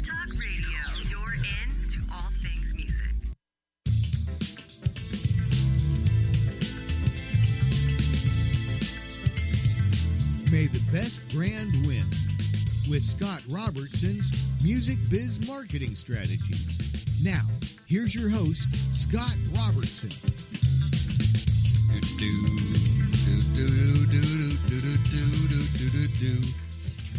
Entertalk Radio, you're in to all things music. May the best brand win with Scott Robertson's Music Biz Marketing Strategies. Now, here's your host, Scott Robertson.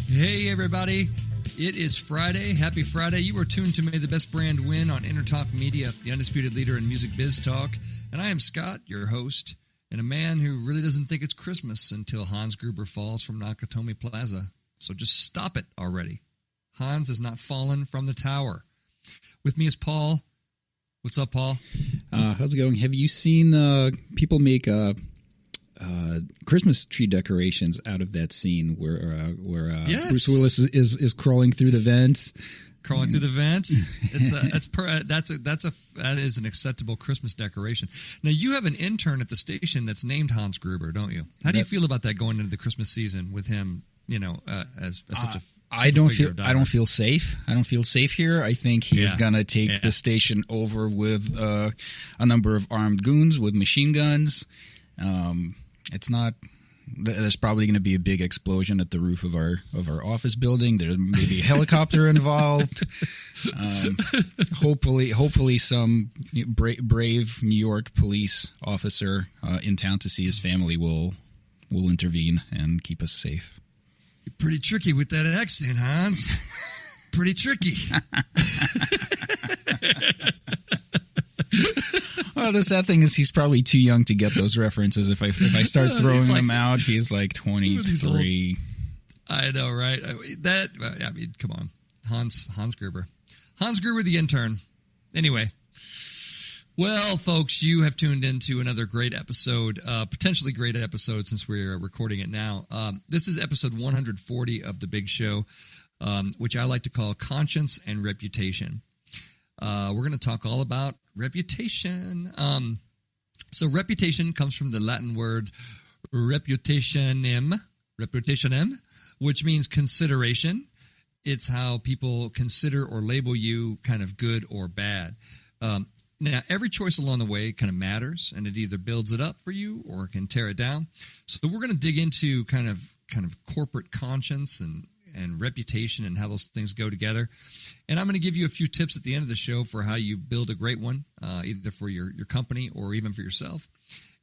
Hey, everybody. It is Friday. Happy Friday. You are tuned to May the Best Brand Win on Entertalk Media, the undisputed leader in music biz talk. And I am Scott, your host, and a man who really doesn't think it's Christmas until Hans Gruber falls from Nakatomi Plaza. So just stop it already. Hans has not fallen from the tower. With me is Paul. What's up, Paul? How's it going? Have you seen people make Christmas tree decorations out of that scene where Yes. Bruce Willis is crawling through the vents? Crawling through the vents. That is an acceptable Christmas decoration. Now, you have an intern at the station that's named Hans Gruber, don't you? How do you feel about that going into the Christmas season with him? You know, as such a I don't feel safe. I don't feel safe here. I think he's gonna take the station over with a number of armed goons with machine guns. It's not. There's probably going to be a big explosion at the roof of our office building. There's maybe a helicopter involved. Hopefully, some brave New York police officer in town to see his family will intervene and keep us safe. You're pretty tricky with that accent, Hans. Pretty tricky. Well, the sad thing is he's probably too young to get those references. If I start throwing them out, he's like 23. I know, right? Come on. Hans Gruber. Hans Gruber, the intern. Anyway. Well, folks, you have tuned into another great episode, potentially great episode since we're recording it now. This is episode 140 of The Big Show, which I like to call Conscience and Reputation. We're going to talk all about reputation. So reputation comes from the Latin word reputationem, which means consideration. It's how people consider or label you kind of good or bad. Now, every choice along the way kind of matters, and it either builds it up for you or it can tear it down. So we're going to dig into kind of corporate conscience and reputation and how those things go together. And I'm going to give you a few tips at the end of the show for how you build a great one, either for your company or even for yourself,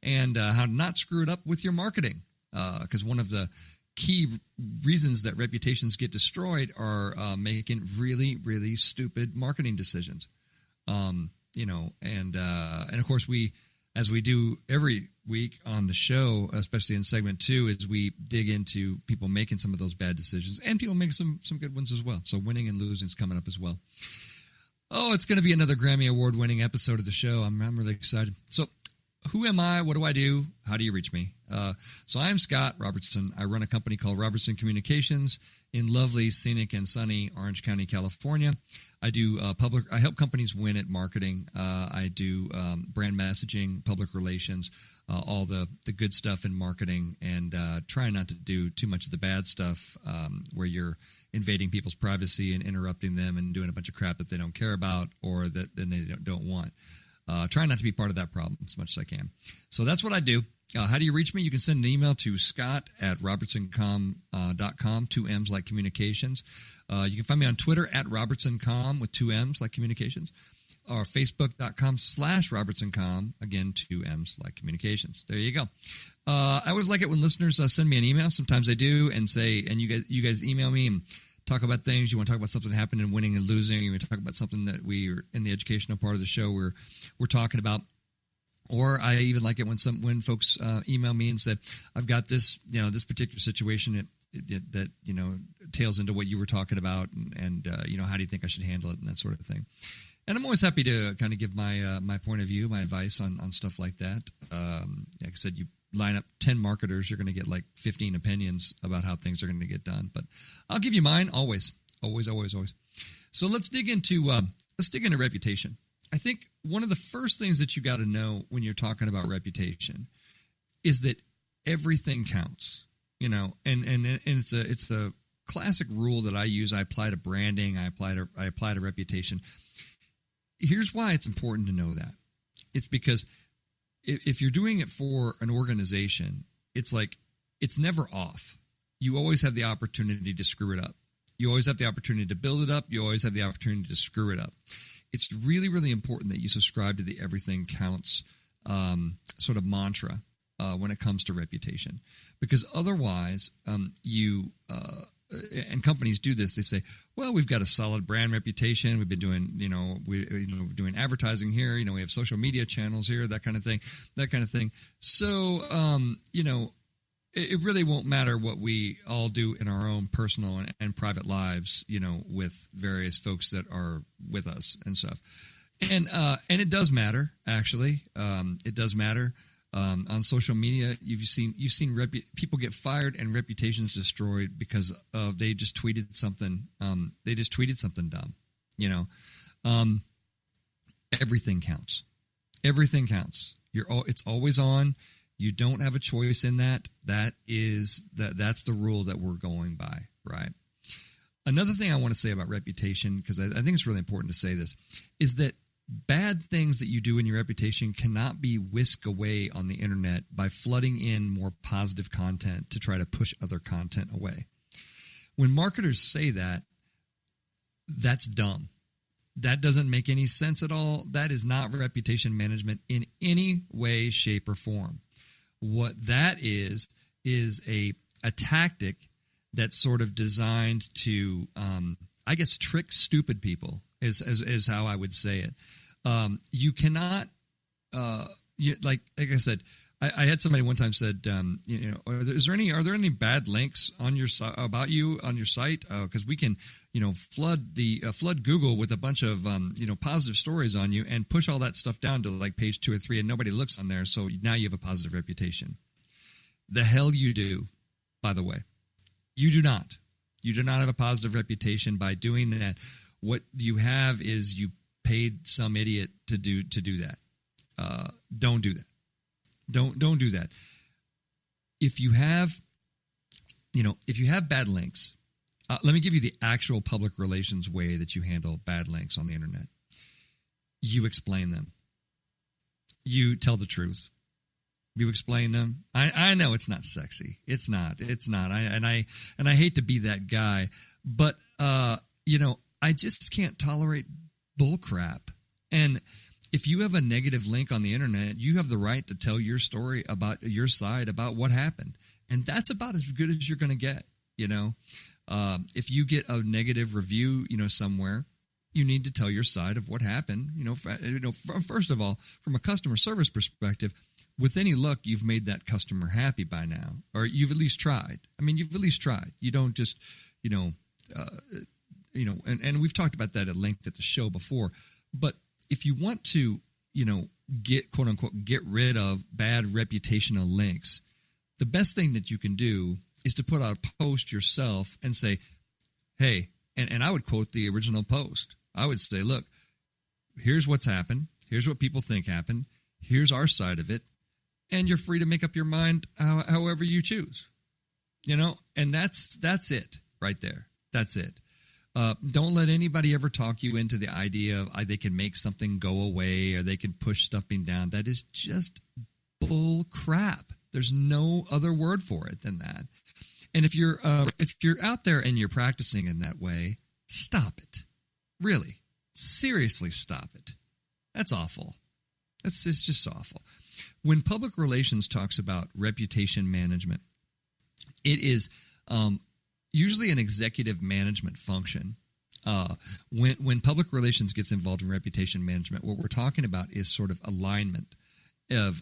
and how to not screw it up with your marketing. Because one of the key reasons that reputations get destroyed are making really, really stupid marketing decisions. And of course as we do every week on the show, especially in segment 2, is we dig into people making some of those bad decisions and people making some good ones as well. So winning and losing is coming up as well. Oh, it's going to be another Grammy Award-winning episode of the show. I'm really excited. So who am I? What do I do? How do you reach me? So I'm Scott Robertson. I run a company called Robertson Communications in lovely, scenic, and sunny Orange County, California. I do I help companies win at marketing. I do brand messaging, public relations, all the good stuff in marketing, and try not to do too much of the bad stuff where you're invading people's privacy and interrupting them and doing a bunch of crap that they don't care about or that they don't want. Try not to be part of that problem as much as I can. So that's what I do. How do you reach me? You can send an email to scott@robertsoncom.com, 2 M's like communications. You can find me on Twitter @robertsoncom with 2 M's like communications, or facebook.com/robertsoncom, again, 2 M's like communications. There you go. I always like it when listeners send me an email. Sometimes I do, and you guys email me and talk about things. You want to talk about something that happened in winning and losing. You want to talk about something that we are in the educational part of the show we're talking about. Or I even like it when folks email me and say, "I've got this this particular situation that tails into what you were talking about, and how do you think I should handle it," and that sort of thing. And I'm always happy to kind of give my point of view, my advice on stuff like that. Like I said, you line up 10 marketers, you're going to get like 15 opinions about how things are going to get done. But I'll give you mine always. So let's dig into reputation. I think one of the first things that you got to know when you're talking about reputation is that everything counts, and it's a classic rule that I use. I apply to branding. I apply to reputation. Here's why it's important to know that. It's because if you're doing it for an organization, it's like it's never off. You always have the opportunity to screw it up. You always have the opportunity to build it up. You always have the opportunity to screw it up. It's really, really important that you subscribe to the everything counts sort of mantra when it comes to reputation, because otherwise and companies do this. They say, well, we've got a solid brand reputation. We've been doing, we're doing advertising here. We have social media channels here, that kind of thing. So, it really won't matter what we all do in our own personal and private lives, with various folks that are with us and stuff. And it does matter, actually. It does matter. On social media, you've seen people get fired and reputations destroyed because they just tweeted something. They just tweeted something dumb. Everything counts. Everything counts. It's always on. You don't have a choice in that. That's the rule that we're going by, right? Another thing I want to say about reputation, because I think it's really important to say this, is that bad things that you do in your reputation cannot be whisked away on the internet by flooding in more positive content to try to push other content away. When marketers say that, that's dumb. That doesn't make any sense at all. That is not reputation management in any way, shape, or form. What that is a tactic that's sort of designed to, trick stupid people is how I would say it. You cannot, like I said, I had somebody one time said, are there any bad links on your about you on your site? Because we can, flood Google with a bunch of positive stories on you and push all that stuff down to like page 2 or 3, and nobody looks on there. So now you have a positive reputation. The hell you do, by the way. You do not. You do not have a positive reputation by doing that. What you have is you paid some idiot to do that. Don't do that. Don't do that. If you have bad links, let me give you the actual public relations way that you handle bad links on the internet. You explain them. You tell the truth. You explain them. I know it's not sexy. It's not. I hate to be that guy, but I just can't tolerate bull crap. And if you have a negative link on the internet, you have the right to tell your story about your side, about what happened. And that's about as good as you're going to get, If you get a negative review, somewhere, you need to tell your side of what happened. First of all, from a customer service perspective, with any luck, you've made that customer happy by now, or you've at least tried. You've at least tried. You don't just, and we've talked about that at length at the show before. But if you want to, get, quote unquote, get rid of bad reputational links, the best thing that you can do is to put out a post yourself and say, hey, and I would quote the original post. I would say, look, here's what's happened. Here's what people think happened. Here's our side of it. And you're free to make up your mind however you choose, and that's it right there. That's it. Don't let anybody ever talk you into the idea of they can make something go away or they can push something down. That is just bull crap. There's no other word for it than that. And if you're out there and you're practicing in that way, stop it. Really, seriously, stop it. That's awful. It's just awful. When public relations talks about reputation management, it is usually an executive management function. When public relations gets involved in reputation management, what we're talking about is sort of alignment of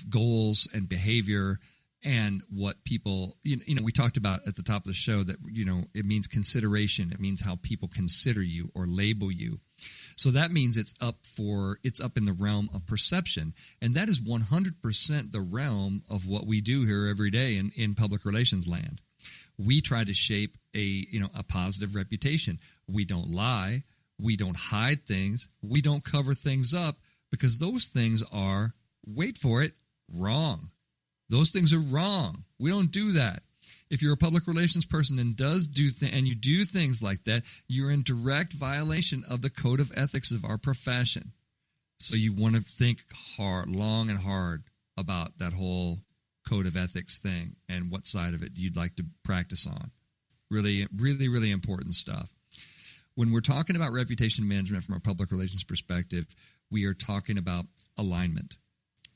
goals and behavior and what people, we talked about at the top of the show that, it means consideration. It means how people consider you or label you. So that means it's up in the realm of perception. And that is 100% the realm of what we do here every day in public relations land. We try to shape a positive reputation. We don't lie. We don't hide things. We don't cover things up because those things are, wait for it, wrong. Those things are wrong. We don't do that. If you're a public relations person and and you do things like that, you're in direct violation of the code of ethics of our profession. So you want to think long and hard about that whole code of ethics thing and what side of it you'd like to practice on. Really, really, really important stuff. When we're talking about reputation management from a public relations perspective, we are talking about alignment,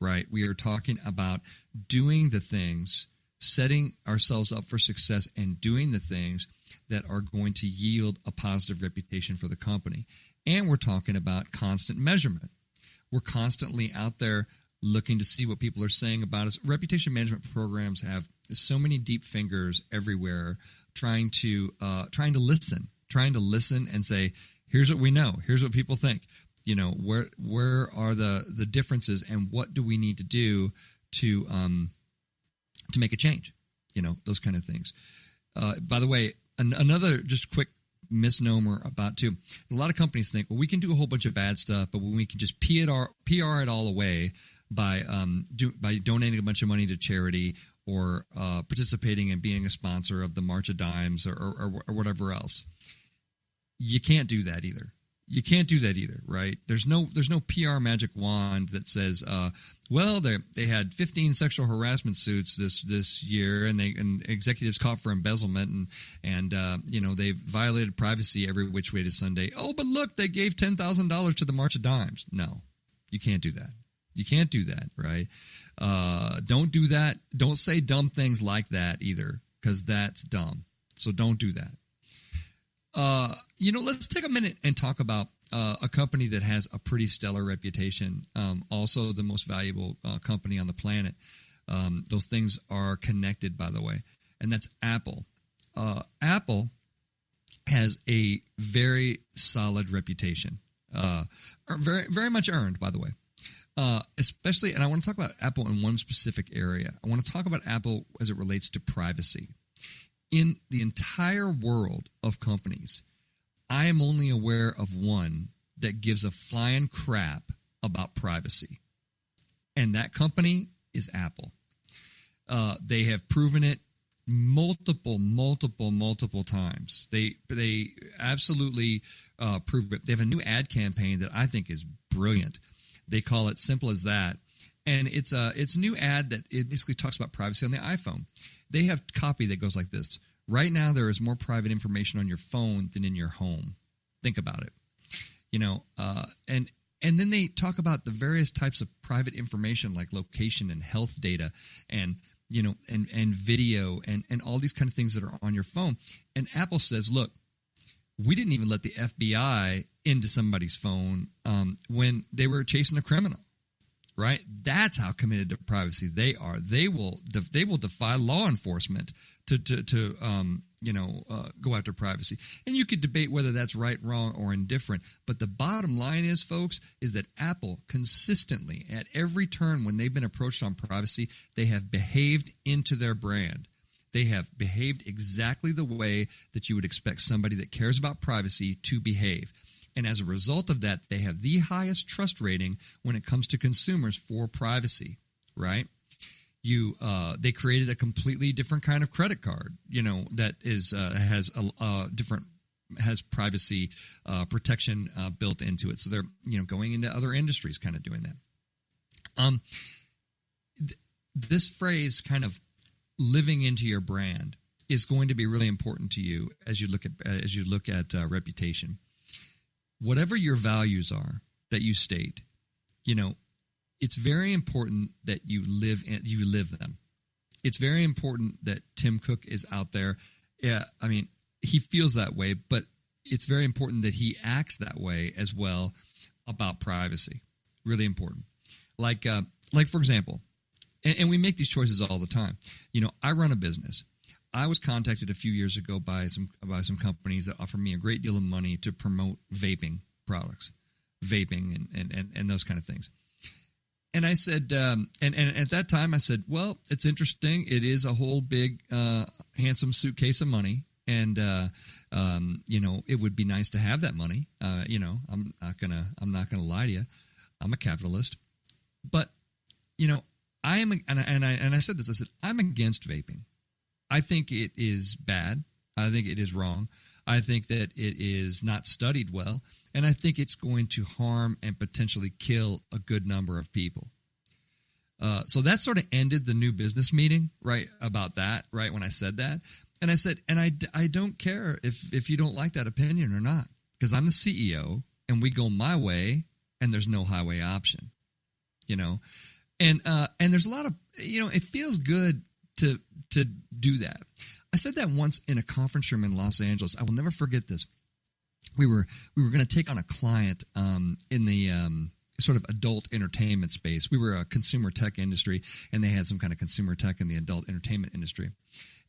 right? We are talking about doing the things, setting ourselves up for success and doing the things that are going to yield a positive reputation for the company. And we're talking about constant measurement. We're constantly out there looking to see what people are saying about us. Reputation management programs have so many deep fingers everywhere trying to listen and say, here's what we know, here's what people think. You know, where are the differences, and what do we need to do to make a change? You know, those kind of things. By the way, another just quick misnomer about too. A lot of companies think, well, we can do a whole bunch of bad stuff, but when we can just PR it all away by donating a bunch of money to charity or participating and being a sponsor of the March of Dimes or whatever else. You can't do that either. You can't do that either, right? There's no PR magic wand that says, well, they had 15 sexual harassment suits this year, and executives caught for embezzlement, and you know, they violated privacy every which way to Sunday. Oh, but look, they gave $10,000 to the March of Dimes. No, you can't do that. You can't do that, right? Don't do that. Don't say dumb things like that either, because that's dumb. So don't do that. You know, let's take a minute and talk about a company that has a pretty stellar reputation, also the most valuable company on the planet. Those things are connected, by the way, and that's Apple. Apple has a very solid reputation, very, very much earned, by the way. Especially, and I want to talk about Apple in one specific area. I want to talk about Apple as it relates to privacy. In the entire world of companies, I am only aware of one that gives a flying crap about privacy. And that company is Apple. They have proven it multiple times. They absolutely prove it. They have a new ad campaign that I think is brilliant. They call it Simple as That. And it's a new ad that it basically talks about privacy on the iPhone. They have copy that goes like this. Right now, there is more private information on your phone than in your home. Think about it. You know, and then they talk about the various types of private information like location and health data and, you know, and video and all these kind of things that are on your phone. And Apple says, look, we didn't even let the FBI into somebody's phone when they were chasing a criminal. Right? That's how committed to privacy they are. They will defy law enforcement to go after privacy. And you could debate whether that's right, wrong, or indifferent. But the bottom line is, folks, is that Apple consistently, at every turn when they've been approached on privacy, they have behaved into their brand. They have behaved exactly the way that you would expect somebody that cares about privacy to behave. And as a result of that, they have the highest trust rating when it comes to consumers for privacy, right? They created a completely different kind of credit card, you know, that has privacy protection built into it. So they're, you know, going into other industries, kind of doing that. This phrase, kind of living into your brand, is going to be really important to you as you look at reputation. Whatever your values are that you state, you know, it's very important that you live them. It's very important that Tim Cook is out there. Yeah, I mean, he feels that way, but it's very important that he acts that way as well about privacy. Really important. Like for example, and we make these choices all the time. You know, I run a business. I was contacted a few years ago by some companies that offer me a great deal of money to promote vaping products, and those kind of things. And I said, and at that time I said, well, it's interesting. It is a whole big, handsome suitcase of money, and you know, it would be nice to have that money. You know, I'm not gonna lie to you. I'm a capitalist, but you know, I am, and I said this. I said I'm against vaping. I think it is bad. I think it is wrong. I think that it is not studied well, and I think it's going to harm and potentially kill a good number of people. So that sort of ended the new business meeting, right, about that, right, when I said that. And I said, and I don't care if you don't like that opinion or not, because I'm the CEO, and we go my way, and there's no highway option, you know. And there's a lot of, you know, it feels good to do that. I said that once in a conference room in Los Angeles. I will never forget this. We were going to take on a client in the sort of adult entertainment space. We were a consumer tech industry, and they had some kind of consumer tech in the adult entertainment industry.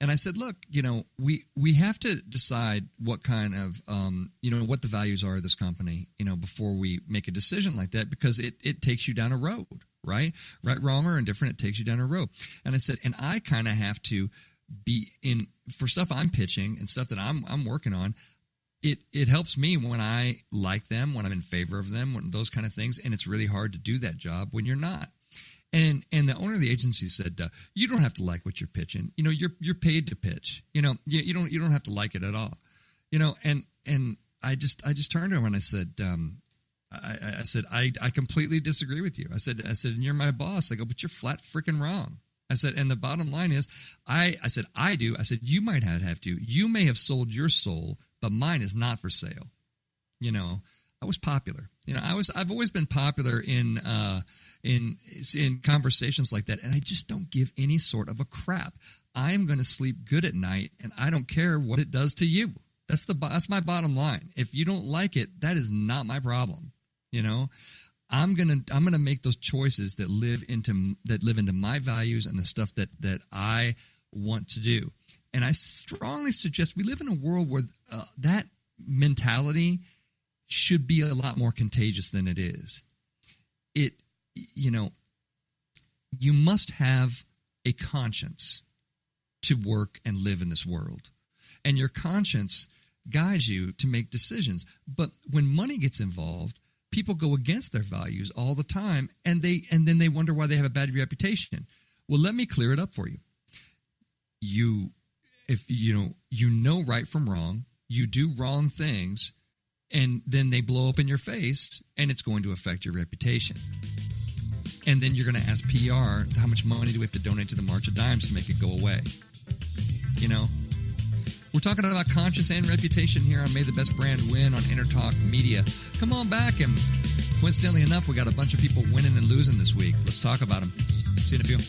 And I said, look, you know, we have to decide what kind of, you know, what the values are of this company, you know, before we make a decision like that, because it takes you down a road, right? Right, wrong, or indifferent, it takes you down a road. And I said, and I kind of have to be in, for stuff I'm pitching and stuff that I'm working on, it helps me when I like them, when I'm in favor of them, when those kind of things, and it's really hard to do that job when you're not. And the owner of the agency said, you don't have to like what you're pitching. You know, you're paid to pitch. You know, you don't have to like it at all. You know, and I just turned to him and I said, I completely disagree with you. I said, and you're my boss. I go, but you're flat freaking wrong. I said, and the bottom line is, I said, you might have to. You may have sold your soul, but mine is not for sale. You know, I was popular. You know, I've always been popular in conversations like that, and I just don't give any sort of a crap. I am going to sleep good at night, and I don't care what it does to you. That's my bottom line. If you don't like it, that is not my problem. You know, I'm gonna make those choices that live into my values and the stuff that I want to do. And I strongly suggest we live in a world where that mentality should be a lot more contagious than it is. You know, you must have a conscience to work and live in this world, and your conscience guides you to make decisions. But when money gets involved, people go against their values all the time, and then they wonder why they have a bad reputation. Well, let me clear it up for you. If you know right from wrong, you do wrong things, and then they blow up in your face, and it's going to affect your reputation. And then you're going to ask PR, how much money do we have to donate to the March of Dimes to make it go away? You know? We're talking about conscience and reputation here on May the Best Brand Win on Entertalk Media. Come on back, and coincidentally enough, we got a bunch of people winning and losing this week. Let's talk about them. See you in a few.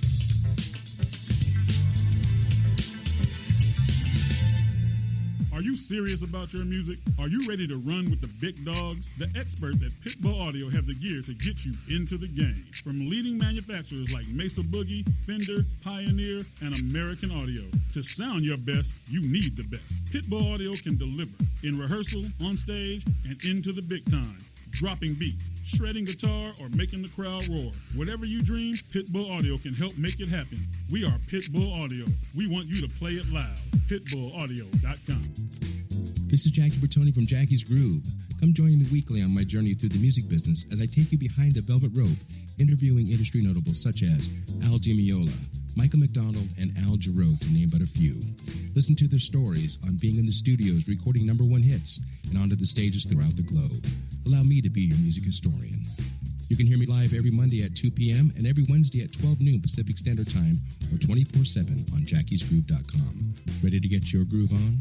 Are you serious about your music? Are you ready to run with the big dogs? The experts at Pitbull Audio have the gear to get you into the game. From leading manufacturers like Mesa Boogie, Fender, Pioneer, and American Audio. To sound your best, you need the best. Pitbull Audio can deliver in rehearsal, on stage, and into the big time. Dropping beats, shredding guitar, or making the crowd roar. Whatever you dream, Pitbull Audio can help make it happen. We are Pitbull Audio. We want you to play it loud. PitbullAudio.com. This is Jackie Bertoni from Jackie's Groove. Come join me weekly on my journey through the music business as I take you behind the velvet rope, interviewing industry notables such as Al Di Meola, Michael McDonald, and Al Jarreau, to name but a few. Listen to their stories on being in the studios recording #1 hits and onto the stages throughout the globe. Allow me to be your music historian. You can hear me live every Monday at 2 p.m. and every Wednesday at 12 noon Pacific Standard Time or 24/7 on jackiesgroove.com. Ready to get your groove on?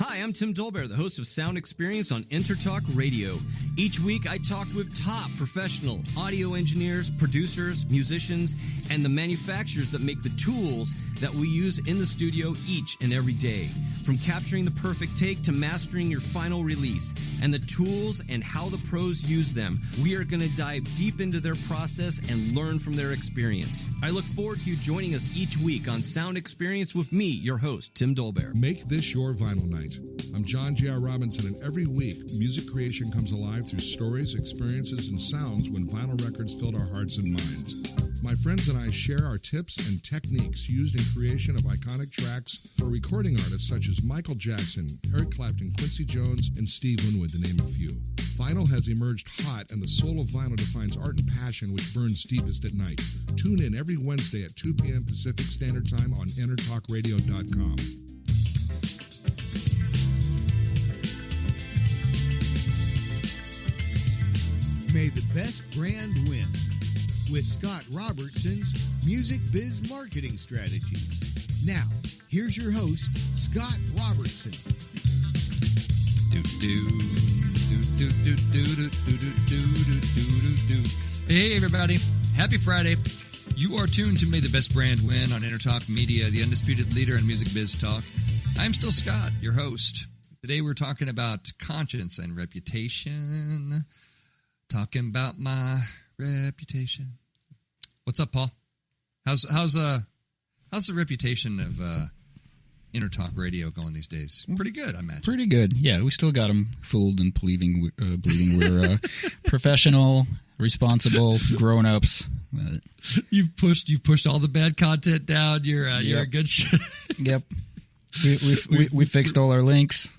Hi, I'm Tim Dolbear, the host of Sound Experience on Entertalk Radio. Each week, I talk with top professional audio engineers, producers, musicians, and the manufacturers that make the tools that we use in the studio each and every day. From capturing the perfect take to mastering your final release, and the tools and how the pros use them, we are going to dive deep into their process and learn from their experience. I look forward to you joining us each week on Sound Experience with me, your host, Tim Dolbear. Make this your vinyl night. I'm John J.R. Robinson, and every week, music creation comes alive through stories, experiences, and sounds when vinyl records filled our hearts and minds. My friends and I share our tips and techniques used in creation of iconic tracks for recording artists such as Michael Jackson, Eric Clapton, Quincy Jones, and Steve Winwood, to name a few. Vinyl has emerged hot, and the soul of vinyl defines art and passion which burns deepest at night. Tune in every Wednesday at 2 p.m. Pacific Standard Time on EntertalkRadio.com. May the best brand win with Scott Robertson's Music Biz Marketing Strategies. Now, here's your host, Scott Robertson. Hey, everybody. Happy Friday. You are tuned to May the Best Brand Win on Entertalk Media, the undisputed leader in music biz talk. I'm still Scott, your host. Today we're talking about conscience and reputation. Talking about my reputation. What's up, Paul? How's the reputation of Entertalk Radio going these days? Pretty good, I imagine. Pretty good. Yeah, we still got them fooled and believing we're professional, responsible grown-ups. You've pushed all the bad content down. You're a good shot. Yep. We fixed all our links.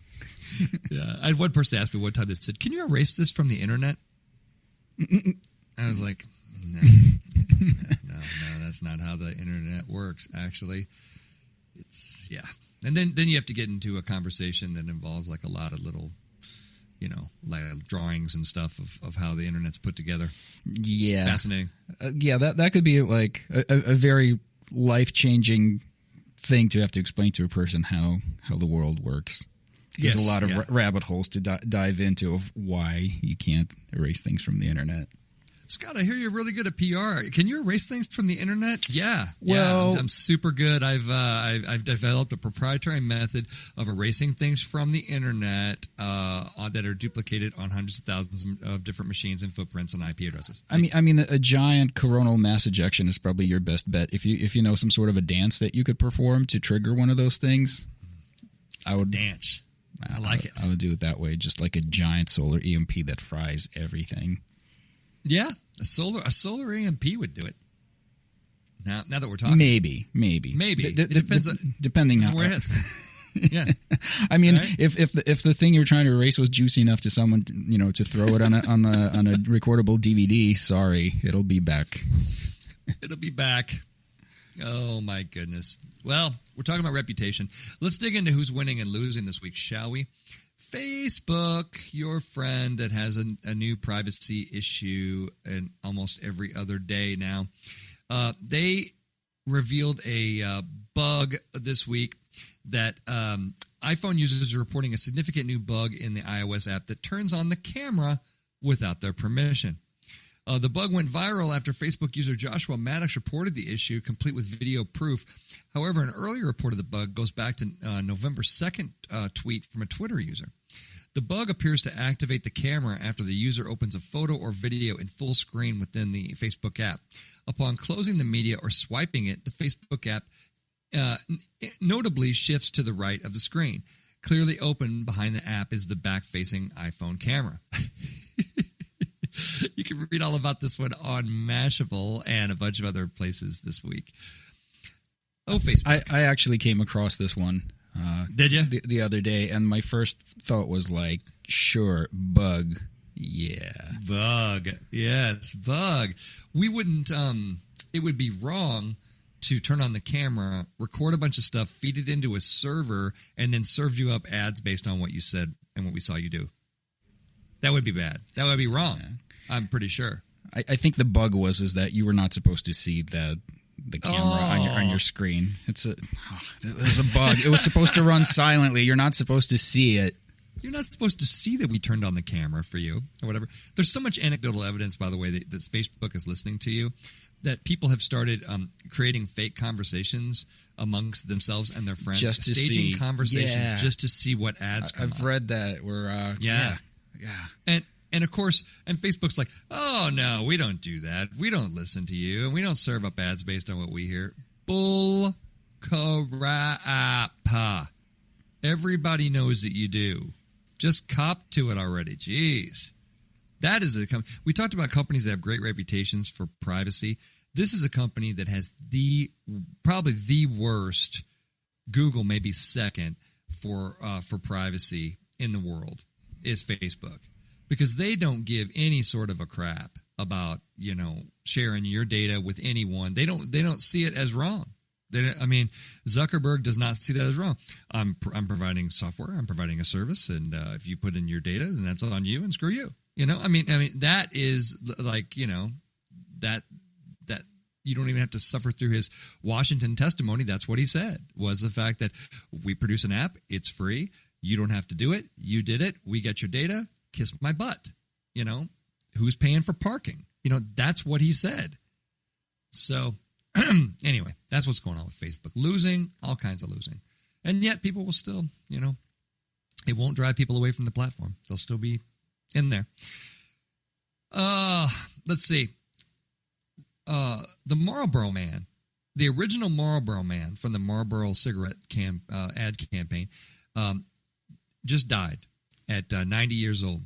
Yeah, I had one person ask me one time that said, "Can you erase this from the internet?" I was like, no, that's not how the internet works, actually. It's, and then you have to get into a conversation that involves like a lot of little, like drawings and stuff of how the internet's put together. Yeah. Fascinating. That could be like a very life-changing thing to have to explain to a person how the world works. There's a lot of rabbit holes to dive into of why you can't erase things from the internet. Scott, I hear you're really good at PR. Can you erase things from the internet? Yeah. Well, I'm super good. I've developed a proprietary method of erasing things from the internet that are duplicated on hundreds of thousands of different machines and footprints and IP addresses. I mean, a giant coronal mass ejection is probably your best bet. If you know some sort of a dance that you could perform to trigger one of those things, I would dance. I like it. I would do it that way, just like a giant solar EMP that fries everything. Yeah, a solar EMP would do it. Now that we're talking, maybe. It depends. Depending on where it hits. Yeah, I mean, right? if the thing you're trying to erase was juicy enough to someone, to throw it on a recordable DVD, sorry, it'll be back. It'll be back. Oh, my goodness. Well, we're talking about reputation. Let's dig into who's winning and losing this week, shall we? Facebook, your friend that has a new privacy issue in almost every other day now. They revealed a bug this week that iPhone users are reporting a significant new bug in the iOS app that turns on the camera without their permission. The bug went viral after Facebook user Joshua Maddox reported the issue, complete with video proof. However, an earlier report of the bug goes back to November 2nd tweet from a Twitter user. The bug appears to activate the camera after the user opens a photo or video in full screen within the Facebook app. Upon closing the media or swiping it, the Facebook app notably shifts to the right of the screen. Clearly open behind the app is the back-facing iPhone camera. You can read all about this one on Mashable and a bunch of other places this week. Oh, Facebook. I actually came across this one. Did you? The other day, and my first thought was like, sure, bug. Yeah. Bug. Yes, bug. We wouldn't, it would be wrong to turn on the camera, record a bunch of stuff, feed it into a server, and then serve you up ads based on what you said and what we saw you do. That would be bad. That would be wrong. Yeah. I'm pretty sure. I think the bug was that you were not supposed to see the camera on your screen. It was a bug. It was supposed to run silently. You're not supposed to see it. You're not supposed to see that we turned on the camera for you or whatever. There's so much anecdotal evidence, by the way, that Facebook is listening to you, that people have started creating fake conversations amongst themselves and their friends, just to staging see. conversations just to see what ads come I've read that. Where yeah. And of course, and Facebook's like, oh, no, we don't do that. We don't listen to you, and we don't serve up ads based on what we hear. Bull crap. Everybody knows that you do. Just cop to it already. Jeez. That is we talked about companies that have great reputations for privacy. This is a company that has probably the worst, Google maybe second, for privacy in the world, is Facebook. because they don't give any sort of a crap about, sharing your data with anyone. They don't see it as wrong. Zuckerberg does not see that as wrong. I'm providing software. I'm providing a service, and if you put in your data, then that's on you, and screw you. That is like, that you don't even have to suffer through his Washington testimony. That's what he said, was the fact that we produce an app. It's free. You don't have to do it. You did it. We get your data. Kiss my butt. Who's paying for parking? That's what he said. So anyway, that's what's going on with Facebook. Losing, all kinds of losing. And yet people will still, it won't drive people away from the platform. They'll still be in there. Let's see. The Marlboro Man, the original Marlboro Man from the Marlboro cigarette ad campaign, just died at 90 years old.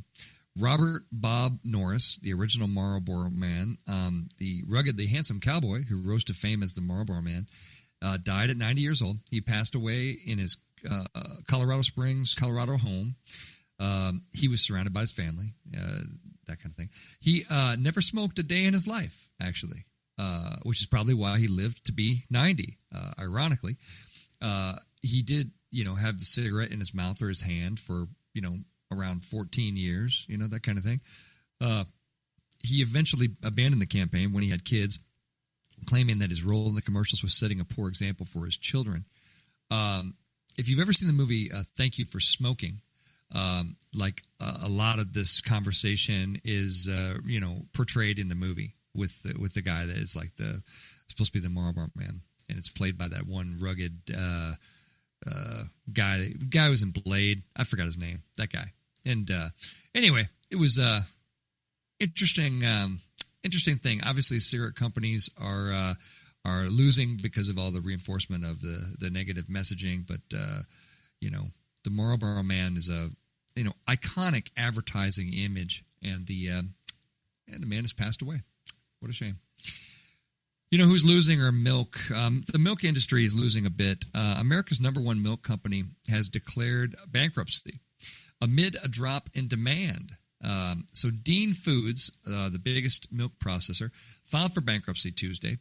Robert Bob Norris, the original Marlboro Man, the ruggedly handsome cowboy who rose to fame as the Marlboro Man, died at 90 years old. He passed away in his Colorado Springs, Colorado home. He was surrounded by his family, that kind of thing. He never smoked a day in his life, actually, which is probably why he lived to be 90, ironically. He did, have the cigarette in his mouth or his hand for, around 14 years, that kind of thing. He eventually abandoned the campaign when he had kids, claiming that his role in the commercials was setting a poor example for his children. If you've ever seen the movie Thank You for Smoking, a lot of this conversation is, portrayed in the movie with the guy that is like supposed to be the Marlboro Man, and it's played by that one rugged guy. The guy was in Blade. I forgot his name. That guy. And anyway, it was interesting thing. Obviously, cigarette companies are losing because of all the reinforcement of the negative messaging. But the Marlboro Man is a iconic advertising image, and the man has passed away. What a shame. Who's losing are milk. The milk industry is losing a bit. America's number one milk company has declared bankruptcy amid a drop in demand. So Dean Foods, the biggest milk processor, filed for bankruptcy Tuesday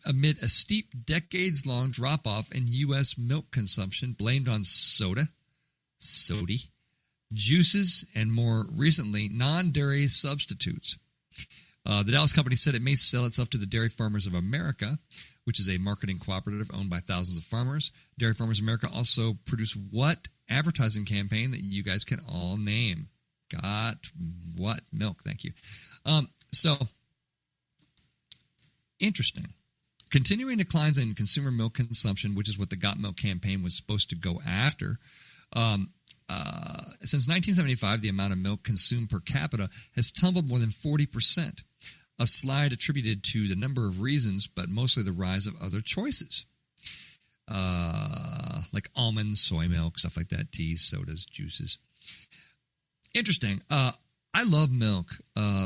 amid a steep decades-long drop-off in U.S. milk consumption blamed on soda, juices, and more recently, non-dairy substitutes. The Dallas company said it may sell itself to the Dairy Farmers of America, which is a marketing cooperative owned by thousands of farmers. Dairy Farmers of America also produce what advertising campaign that you guys can all name? Got what? Milk, thank you. So, interesting. Continuing declines in consumer milk consumption, which is what the Got Milk campaign was supposed to go after. Since 1975, the amount of milk consumed per capita has tumbled more than 40%. A slide attributed to the number of reasons, but mostly the rise of other choices. Like almonds, soy milk, stuff like that, teas, sodas, juices. Interesting. I love milk.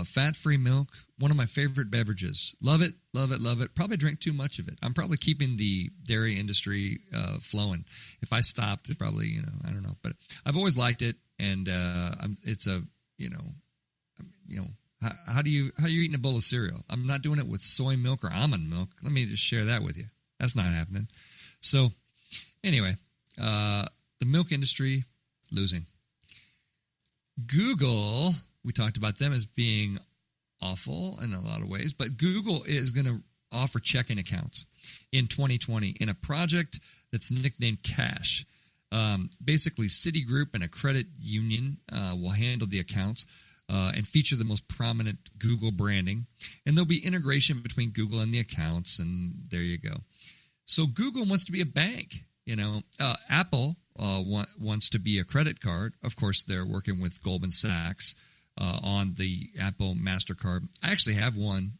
Fat-free milk, one of my favorite beverages. Love it, love it, love it. Probably drink too much of it. I'm probably keeping the dairy industry flowing. If I stopped, it probably, I don't know. But I've always liked it, and it's a, how are you eating a bowl of cereal? I'm not doing it with soy milk or almond milk. Let me just share that with you. That's not happening. So, anyway, the milk industry losing. Google, we talked about them as being awful in a lot of ways, but Google is going to offer checking accounts in 2020 in a project that's nicknamed Cash. Basically, Citigroup and a credit union will handle the accounts and feature the most prominent Google branding, and there'll be integration between Google and the accounts, and there you go. So Google wants to be a bank. Apple wants to be a credit card. Of course, they're working with Goldman Sachs on the Apple MasterCard. I actually have one.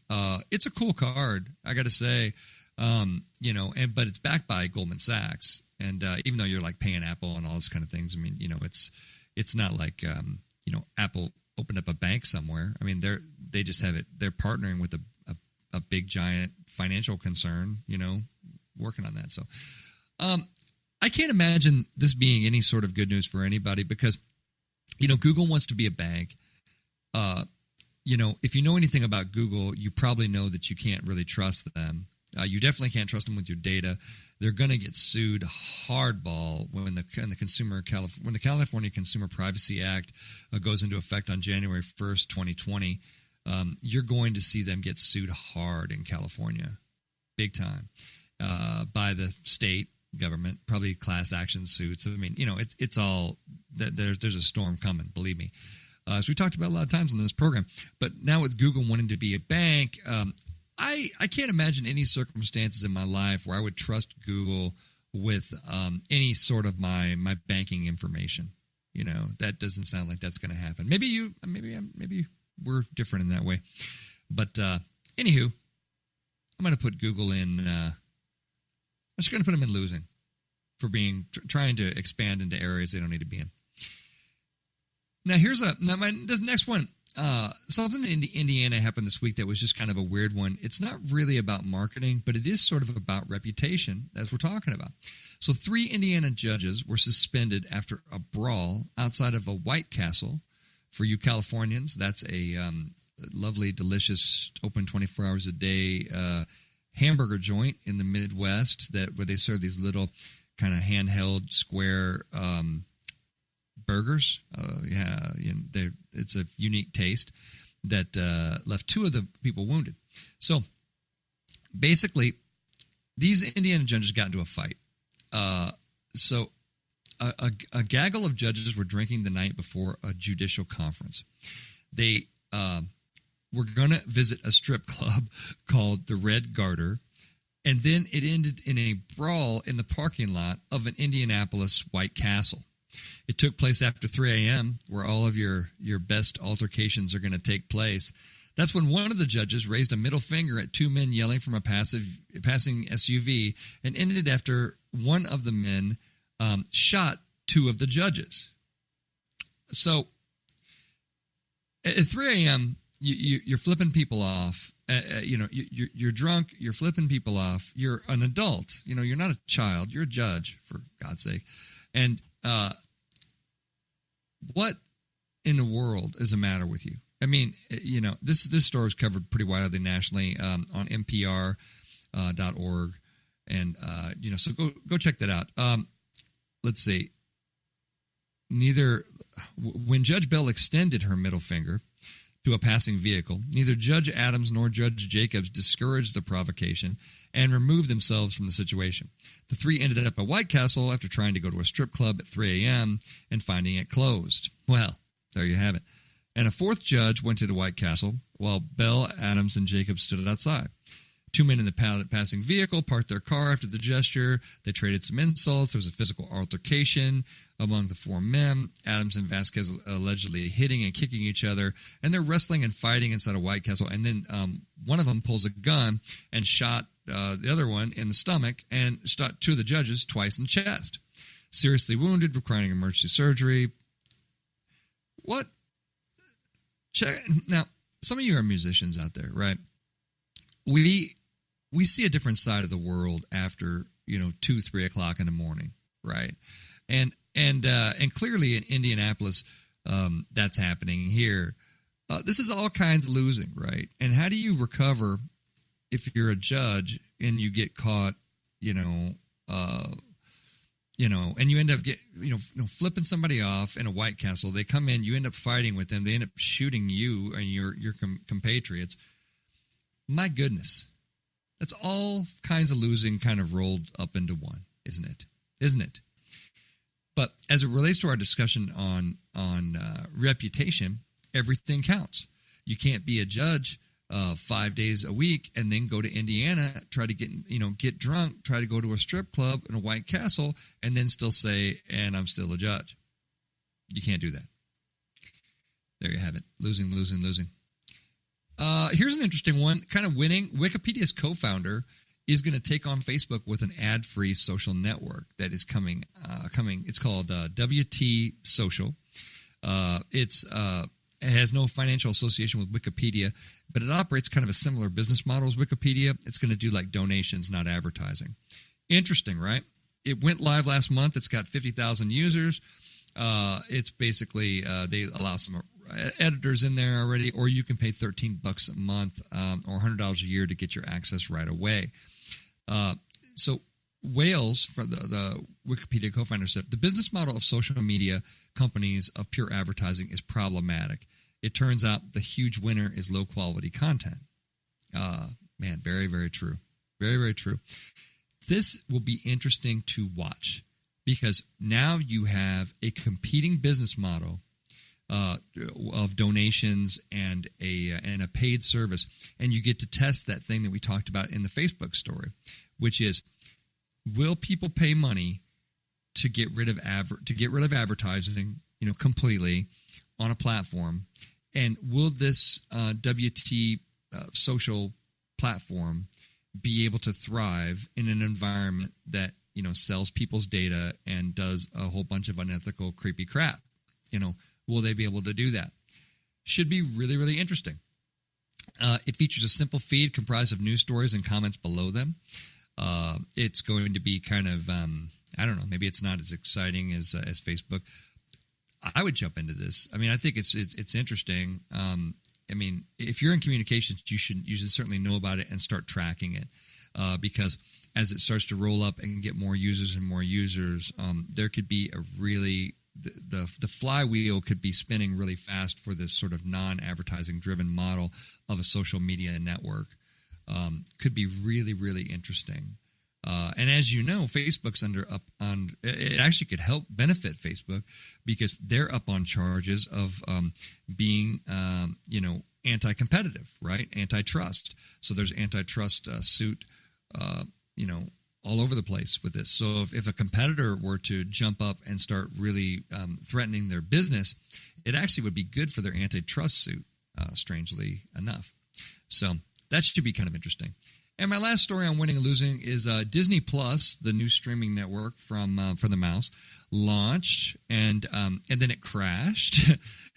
It's a cool card, I got to say. But it's backed by Goldman Sachs, and even though you're like paying Apple and all those kind of things, I mean, it's not like Apple opened up a bank somewhere. I mean, they just have it. They're partnering with a big giant financial concern, working on that. So, I can't imagine this being any sort of good news for anybody because, Google wants to be a bank. if you know anything about Google, you probably know that you can't really trust them. You definitely can't trust them with your data. They're going to get sued hardball when the California Consumer Privacy Act goes into effect on January 1st, 2020. You're going to see them get sued hard in California, big time, by the state government, probably class action suits. I mean, it's all there's a storm coming, believe me. As we talked about a lot of times on this program. But now with Google wanting to be a bank, I can't imagine any circumstances in my life where I would trust Google with any sort of my banking information. That doesn't sound like that's going to happen. Maybe we're different in that way. But anywho, I'm going to put Google in. I'm just going to put them in losing for trying to expand into areas they don't need to be in. Now this next one. Something in Indiana happened this week that was just kind of a weird one. It's not really about marketing, but it is sort of about reputation, as we're talking about. So 3 Indiana judges were suspended after a brawl outside of a White Castle. For you Californians, that's a lovely, delicious, open 24 hours a day hamburger joint in the Midwest where they serve these little kind of handheld square burgers. It's a unique taste that left 2 of the people wounded. So basically, these Indiana judges got into a fight. So a gaggle of judges were drinking the night before a judicial conference. They were going to visit a strip club called the Red Garter, and then it ended in a brawl in the parking lot of an Indianapolis White Castle. It took place after 3 a.m., where all of your best altercations are going to take place. That's when one of the judges raised a middle finger at 2 men yelling from a passing SUV, and ended after one of the men shot 2 of the judges. So at 3 a.m., you're flipping people off. You're drunk. You're flipping people off. You're an adult. You're not a child. You're a judge, for God's sake. And what in the world is the matter with you? I mean, this story is covered pretty widely nationally on NPR.org, and so go check that out. Let's see. When Judge Bell extended her middle finger to a passing vehicle, neither Judge Adams nor Judge Jacobs discouraged the provocation and removed themselves from the situation. The 3 ended up at White Castle after trying to go to a strip club at 3 a.m. and finding it closed. Well, there you have it. And a 4th judge went to the White Castle while Bell, Adams, and Jacobs stood outside. 2 men in the passing vehicle parked their car after the gesture. They traded some insults. There was a physical altercation among the 4 men. Adams and Vasquez allegedly hitting and kicking each other, and they're wrestling and fighting inside a White Castle. And then one of them pulls a gun and shot the other one in the stomach and shot 2 of the judges twice in the chest. Seriously wounded, requiring emergency surgery. What? Now, some of you are musicians out there, right? We see a different side of the world after 2-3 o'clock in the morning, right? And clearly in Indianapolis, that's happening here. This is all kinds of losing, right? And how do you recover if you're a judge and you get caught, and you end up flipping somebody off in a White Castle? They come in, you end up fighting with them, they end up shooting you and your compatriots. My goodness, that's all kinds of losing kind of rolled up into one, isn't it? Isn't it? But as it relates to our discussion on reputation, everything counts. You can't be a judge 5 days a week and then go to Indiana, try to get drunk, try to go to a strip club in a White Castle, and then still say, and I'm still a judge. You can't do that. There you have it. Losing, losing, losing. Here's an interesting one, kind of winning. Wikipedia's co-founder is going to take on Facebook with an ad-free social network that is coming. It's called WT Social. It has no financial association with Wikipedia, but it operates kind of a similar business model as Wikipedia. It's going to do like donations, not advertising. Interesting, right? It went live last month. It's got 50,000 users. It's basically they allow some editors in there already, or you can pay $13 a month or $100 a year to get your access right away. So Wales, for the Wikipedia co-founder, said, the business model of social media companies of pure advertising is problematic. It turns out the huge winner is low-quality content. Man, very, very true. Very, very true. This will be interesting to watch because now you have a competing business model of donations and a paid service, and you get to test that thing that we talked about in the Facebook story, which is, will people pay money to get rid of advertising, completely on a platform, and will this WT social platform be able to thrive in an environment that sells people's data and does a whole bunch of unethical, creepy crap? Will they be able to do that? Should be really, really interesting. It features a simple feed comprised of news stories and comments below them. It's going to be kind of, I don't know, maybe it's not as exciting as Facebook. I would jump into this. I mean, I think it's interesting. I mean, if you're in communications, you should certainly know about it and start tracking it, because as it starts to roll up and get more users and more users, there could be a really the flywheel could be spinning really fast for this sort of non-advertising driven model of a social media network. Could be really, really interesting. And as you know, Facebook's it actually could help benefit Facebook because they're up on charges of being, anti-competitive, right? Antitrust. So there's antitrust suit, all over the place with this. So if a competitor were to jump up and start really threatening their business, it actually would be good for their antitrust suit, strangely enough. So that should be kind of interesting. And my last story on winning and losing is Disney Plus, the new streaming network for the mouse, launched and then it crashed.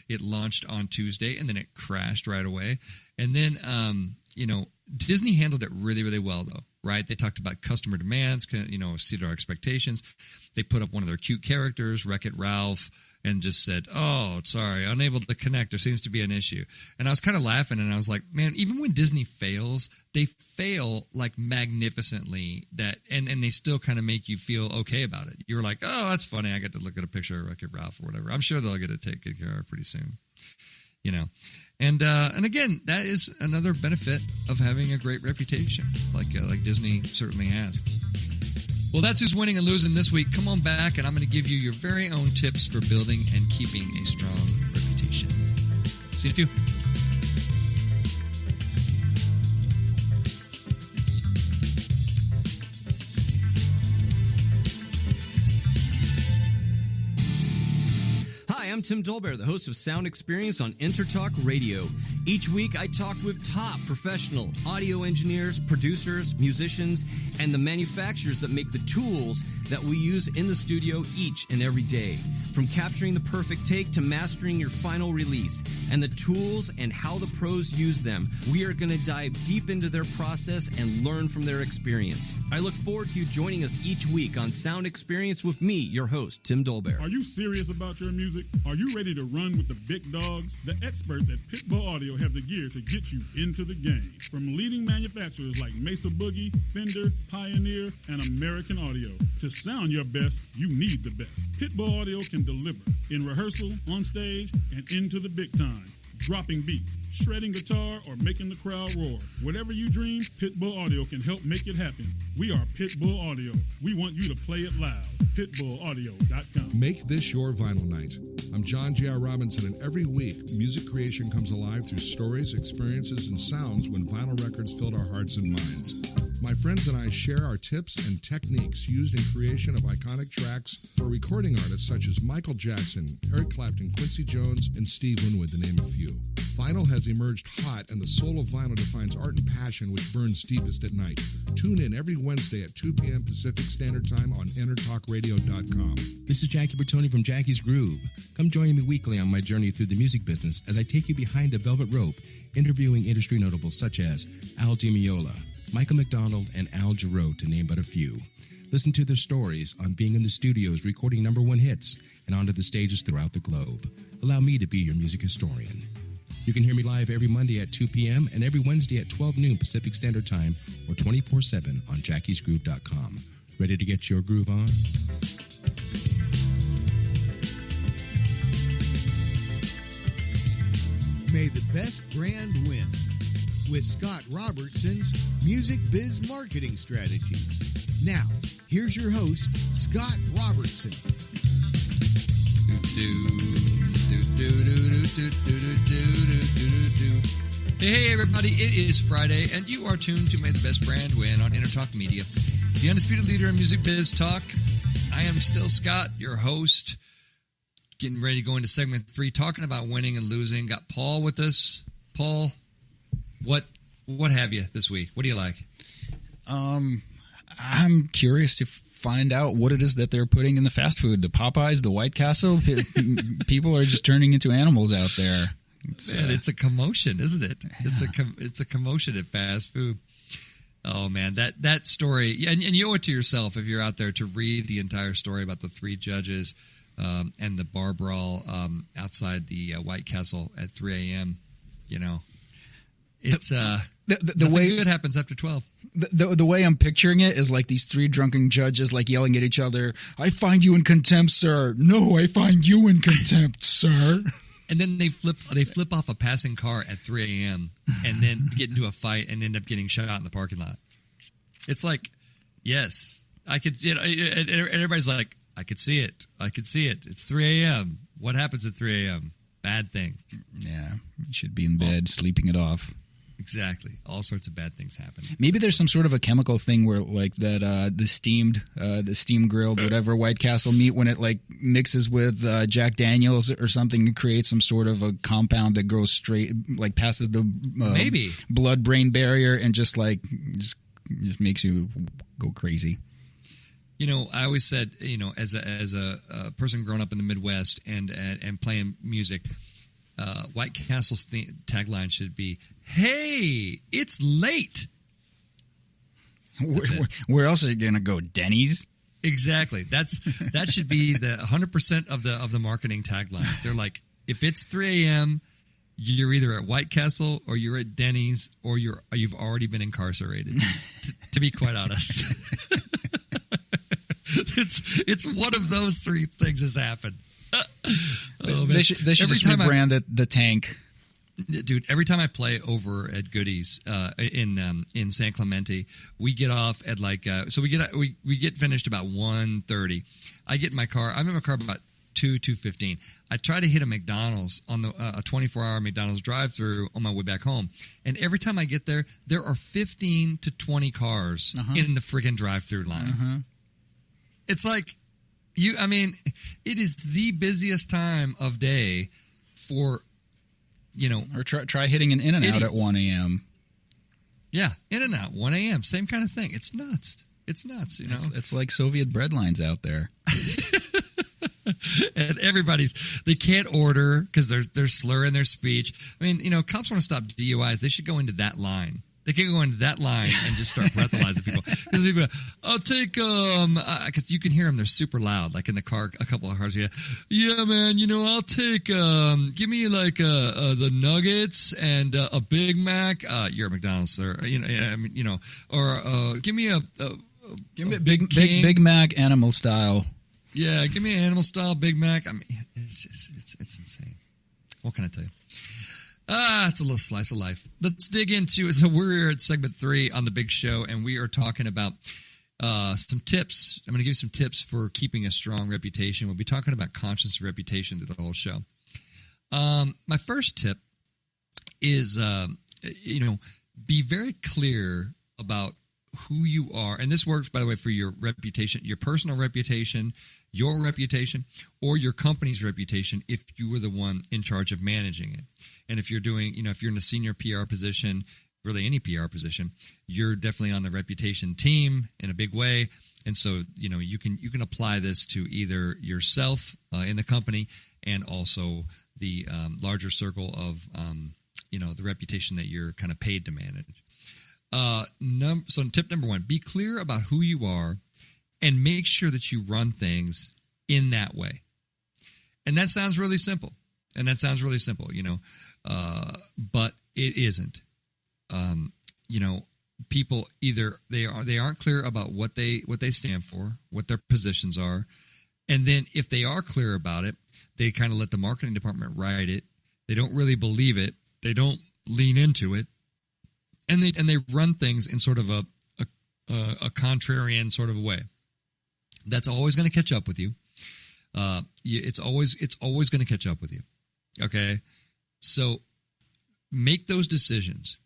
It launched on Tuesday and then it crashed right away. And then Disney handled it really, really well though. Right? They talked about customer demands, exceeded our expectations. They put up one of their cute characters, Wreck-It Ralph, and just said, oh, sorry, unable to connect. There seems to be an issue. And I was kind of laughing, and I was like, man, even when Disney fails, they fail like magnificently, and they still kind of make you feel okay about it. You're like, oh, that's funny. I get to look at a picture of Wreck-It Ralph or whatever. I'm sure they'll get it taken care of pretty soon. And again, that is another benefit of having a great reputation, like Disney certainly has. Well, that's who's winning and losing this week. Come on back, and I'm going to give you your very own tips for building and keeping a strong reputation. See you in a few. I'm Tim Dolbear, the host of Sound Experience on Entertalk Radio. Each week, I talk with top professional audio engineers, producers, musicians, and the manufacturers that make the tools that we use in the studio each and every day. From capturing the perfect take to mastering your final release, and the tools and how the pros use them, we are going to dive deep into their process and learn from their experience. I look forward to you joining us each week on Sound Experience with me, your host, Tim Dolbear. Are you serious about your music? Are you ready to run with the big dogs? The experts at Pitbull Audio have the gear to get you into the game. From leading manufacturers like Mesa Boogie, Fender, Pioneer, and American Audio. To sound your best, you need the best. Pitbull Audio can deliver in rehearsal, on stage, and into the big time. Dropping beats, shredding guitar, or making the crowd roar. Whatever you dream, Pitbull Audio can help make it happen. We are Pitbull Audio. We want you to play it loud. PitbullAudio.com. Make this your vinyl night. I'm John J.R. Robinson, and every week, music creation comes alive through stories, experiences, and sounds when vinyl records filled our hearts and minds. My friends and I share our tips and techniques used in creation of iconic tracks for recording artists such as Michael Jackson, Eric Clapton, Quincy Jones, and Steve Winwood, to name a few. Vinyl has emerged hot, and the soul of vinyl defines art and passion which burns deepest at night. Tune in every Wednesday at 2 p.m. Pacific Standard Time on EntertalkRadio.com. This is Jackie Bertoni from Jackie's Groove. Come join me weekly on my journey through the music business as I take you behind the velvet rope, interviewing industry notables such as Al Di Meola, Michael McDonald, and Al Jarreau, to name but a few. Listen to their stories on being in the studios recording #1 hits and onto the stages throughout the globe. Allow me to be your music historian. You can hear me live every Monday at 2 p.m. and every Wednesday at 12 noon Pacific Standard Time or 24/7 on jackiesgroove.com. Ready to get your groove on? May the best brand win with Scott Robertson's Music Biz Marketing Strategies. Now, here's your host, Scott Robertson. Hey everybody, it is Friday, and you are tuned to May the Best Brand Win on Entertalk Media, the undisputed leader in music biz talk. I am still Scott, your host, getting ready to go into segment 3, talking about winning and losing. Got Paul with us. Paul, what have you this week? What do you like? I'm curious to find out what it is that they're putting in the fast food. The Popeyes, the White Castle. People are just turning into animals out there. It's a commotion, isn't it? Yeah. It's a commotion at fast food. Oh man, that story, and you owe it to yourself if you're out there to read the entire story about the 3 judges and the bar brawl outside the White Castle at 3 a.m. You know, it's the way good happens after 12. The way I'm picturing it is like these 3 drunken judges like yelling at each other. I find you in contempt, sir. No, I find you in contempt, sir. And then they flip off a passing car at 3 a.m. and then get into a fight and end up getting shot out in the parking lot. It's like, yes, I could see it. And everybody's like, I could see it. I could see it. It's 3 a.m. What happens at 3 a.m.? Bad things. Yeah, you should be in bed, sleeping it off. Exactly. All sorts of bad things happen. Maybe there's some sort of a chemical thing where like that the steam grilled whatever White Castle meat, when it like mixes with Jack Daniels or something, it creates some sort of a compound that goes straight, like passes the maybe blood-brain barrier and just makes you go crazy. You know, I always said, you know, as a person growing up in the Midwest and playing music, White Castle's tagline should be, "Hey, it's late." Where else are you going to go? Denny's? Exactly. That should be the 100% of the marketing tagline. They're like, if it's 3 a.m., you're either at White Castle or you're at Denny's or you've already been incarcerated. to be quite honest, it's one of those 3 things has happened. Oh, they should just rebrand the Tank. Dude, every time I play over at Goodies in San Clemente, we get off at like we get finished about 1:30. I get in my car. I'm in my car about 2:15. I try to hit a McDonald's on a 24-hour McDonald's drive-through on my way back home, and every time I get there, there are 15 to 20 cars in the friggin' drive-through line. It's like it is the busiest time of day for. You know, or try hitting an In-N-Out at 1 a.m. Yeah, In-N-Out, 1 a.m. Same kind of thing. It's nuts. It's nuts. You know, it's like Soviet bread lines out there. And they can't order because they're slurring their speech. I mean, you know, cops want to stop DUIs. They should go into that line. They can go into that line and just start breathalyzing people. Because people, I'll take because you can hear them. They're super loud, like in the car. A couple of cars, yeah, man. You know, I'll take give me like the nuggets and a Big Mac. You're a McDonald's, sir. You know, I mean, you know, or give me a Big Mac animal style. Yeah, give me an animal style Big Mac. I mean, it's just it's insane. What can I tell you? It's a little slice of life. Let's dig into. So we're at segment 3 on the big show, and we are talking about some tips. I'm going to give you some tips for keeping a strong reputation. We'll be talking about conscience and reputation through the whole show. My first tip is, be very clear about who you are. And this works, by the way, for your reputation, your personal reputation, your reputation, or your company's reputation if you were the one in charge of managing it. And if you're doing, if you're in a senior PR position, really any PR position, you're definitely on the reputation team in a big way. And so, you can apply this to either yourself in the company and also the larger circle of, the reputation that you're kind of paid to manage. So tip number 1, be clear about who you are and make sure that you run things in that way. And that sounds really simple. But it isn't. People either they aren't clear about what they stand for, what their positions are, and then if they are clear about it, they kind of let the marketing department write it. They don't really believe it. They don't lean into it, and they run things in sort of a contrarian sort of way. That's always going to catch up with you. It's always going to catch up with you. Okay, so make those decisions.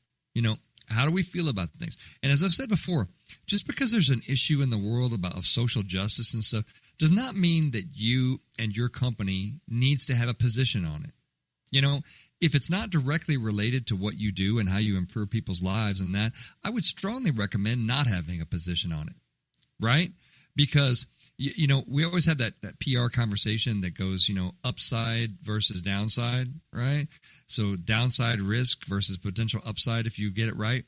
How do we feel about things? And as I've said before, just because there's an issue in the world of social justice and stuff does not mean that you and your company needs to have a position on it. If it's not directly related to what you do and how you improve people's lives and that, I would strongly recommend not having a position on it, right? Because, we always have that PR conversation that goes, upside versus downside, right? So downside risk versus potential upside if you get it right.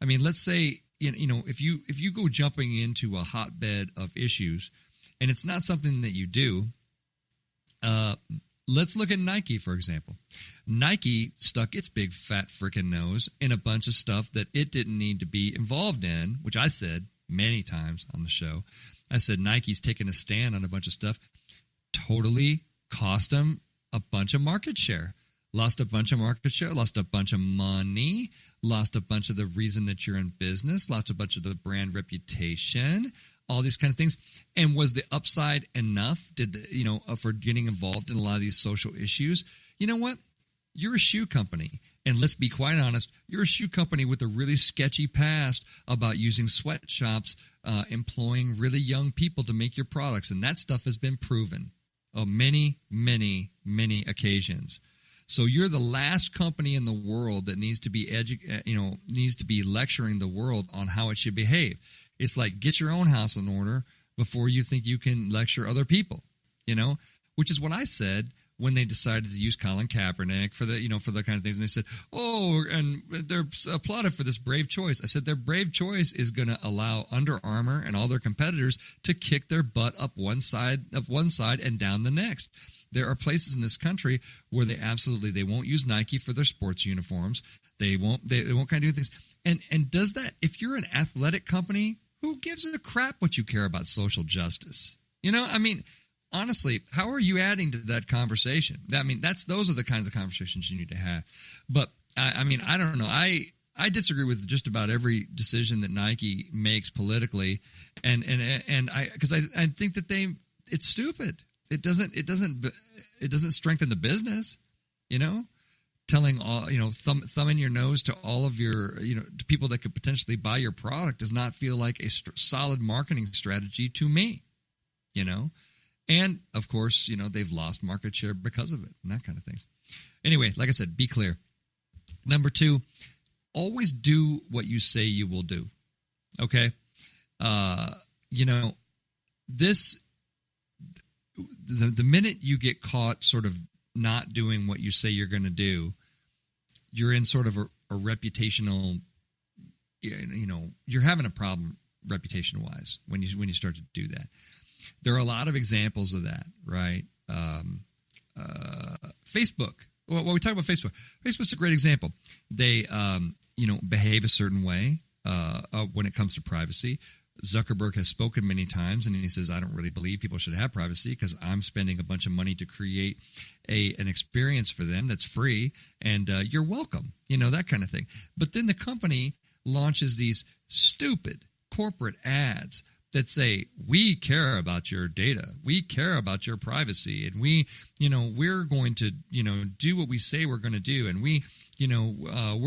I mean, let's say, if you go jumping into a hotbed of issues and it's not something that you do, let's look at Nike, for example. Nike stuck its big fat freaking nose in a bunch of stuff that it didn't need to be involved in, which I said many times on the show. I said Nike's taking a stand on a bunch of stuff. Totally cost them a bunch of market share. Lost a bunch of market share, lost a bunch of money, lost a bunch of the reason that you're in business, lost a bunch of the brand reputation, all these kind of things. And was the upside enough for getting involved in a lot of these social issues? You know what? You're a shoe company. And let's be quite honest, you're a shoe company with a really sketchy past about using sweatshops, employing really young people to make your products. And that stuff has been proven on many, many, many occasions. So you're the last company in the world that needs to be lecturing the world on how it should behave. It's like, get your own house in order before you think you can lecture other people, which is what I said when they decided to use Colin Kaepernick for the kind of things. And they said, and they're applauded for this brave choice. I said, their brave choice is going to allow Under Armour and all their competitors to kick their butt up one side and down the next. There are places in this country where they won't use Nike for their sports uniforms. They won't kind of do things. And does that, if you're an athletic company, who gives a crap what you care about social justice? Honestly, how are you adding to that conversation? Those are the kinds of conversations you need to have. But I don't know. I disagree with just about every decision that Nike makes politically, and because I think that it's stupid. It doesn't strengthen the business, Telling all, thumbing your nose to all of your, to people that could potentially buy your product does not feel like a solid marketing strategy to me, And of course, they've lost market share because of it and that kind of things. Anyway, like I said, be clear. Number 2, always do what you say you will do. Okay. The minute you get caught sort of not doing what you say you're going to do, you're in sort of a reputational, you're having a problem reputation-wise when you start to do that. There are a lot of examples of that, right? Facebook. Well, when we talk about Facebook, Facebook's a great example. They, behave a certain way when it comes to privacy. Zuckerberg has spoken many times, and he says, I don't really believe people should have privacy because I'm spending a bunch of money to create an experience for them that's free, and you're welcome, that kind of thing. But then the company launches these stupid corporate ads that say, we care about your data, we care about your privacy, and we're going to, do what we say we're going to do, and we're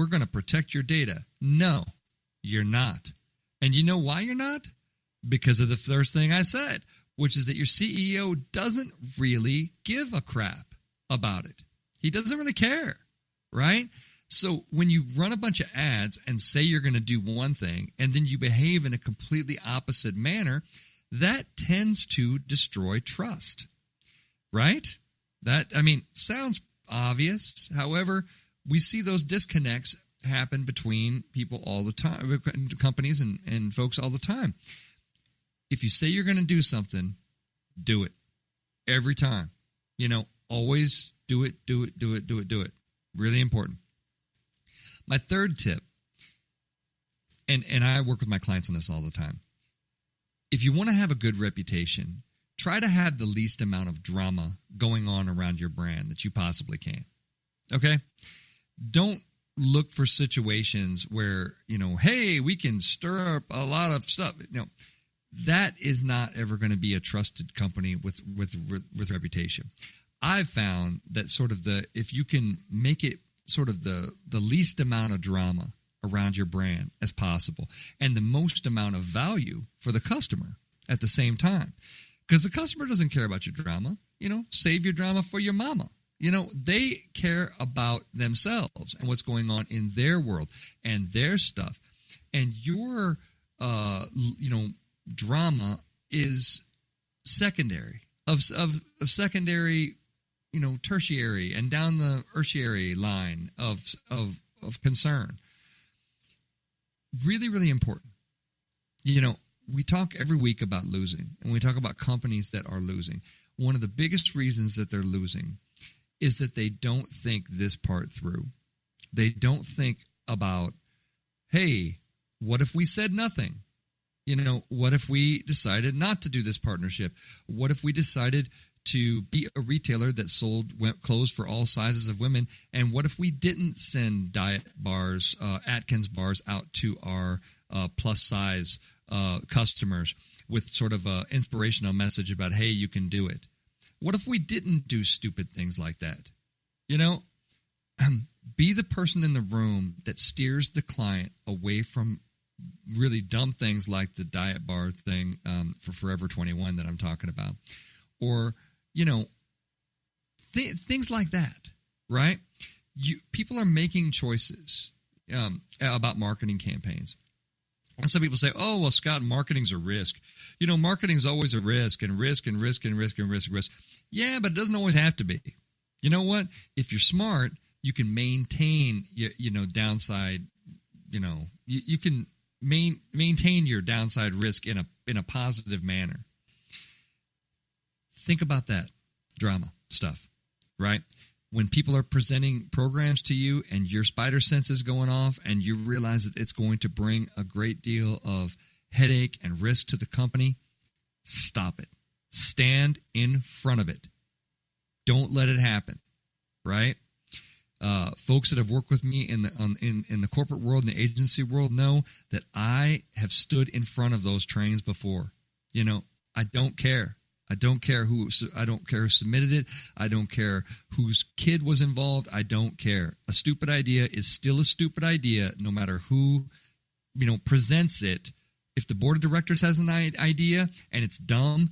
going to protect your data. No, you're not. And you know why you're not? Because of the first thing I said, which is that your CEO doesn't really give a crap about it. He doesn't really care, right? So when you run a bunch of ads and say you're going to do one thing and then you behave in a completely opposite manner, that tends to destroy trust, right? That, sounds obvious. However, we see those disconnects happen between people all the time, companies and folks all the time. if you say you're going to do something, do it every time. Always do it. Really important. My third tip, and I work with my clients on this all the time. If you want to have a good reputation, try to have the least amount of drama going on around your brand that you possibly can. Okay? Don't look for situations where, hey, we can stir up a lot of stuff. That is not ever going to be a trusted company with reputation. I've found that if you can make it sort of the least amount of drama around your brand as possible and the most amount of value for the customer at the same time, because the customer doesn't care about your drama. Save your drama for your mama. They care about themselves and what's going on in their world and their stuff. And your, drama is secondary of secondary, tertiary and down the tertiary line of concern. Really, really important. We talk every week about losing, and we talk about companies that are losing. One of the biggest reasons that they're losing is that they don't think this part through. They don't think about, hey, what if we said nothing? What if we decided not to do this partnership? What if we decided to be a retailer that sold clothes for all sizes of women? And what if we didn't send diet bars, Atkins bars out to our plus size customers with sort of an inspirational message about, hey, you can do it? What if we didn't do stupid things like that? Be the person in the room that steers the client away from really dumb things like the diet bar thing for Forever 21 that I'm talking about. Or, things like that, right? People are making choices about marketing campaigns. And some people say, oh, well, Scott, marketing's a risk. Marketing's always a risk and risk and risk and risk and risk and risk. Yeah, but it doesn't always have to be. You know what? If you're smart, you can maintain your downside. You can maintain your downside risk in a positive manner. Think about that drama stuff, right? When people are presenting programs to you and your spider sense is going off and you realize that it's going to bring a great deal of headache and risk to the company, stop it. Stand in front of it. Don't let it happen, right? Folks that have worked with me in the corporate world and the agency world know that I have stood in front of those trains before. I don't care. I don't care who submitted it. I don't care whose kid was involved. I don't care. A stupid idea is still a stupid idea, no matter who, presents it. If the board of directors has an idea and it's dumb,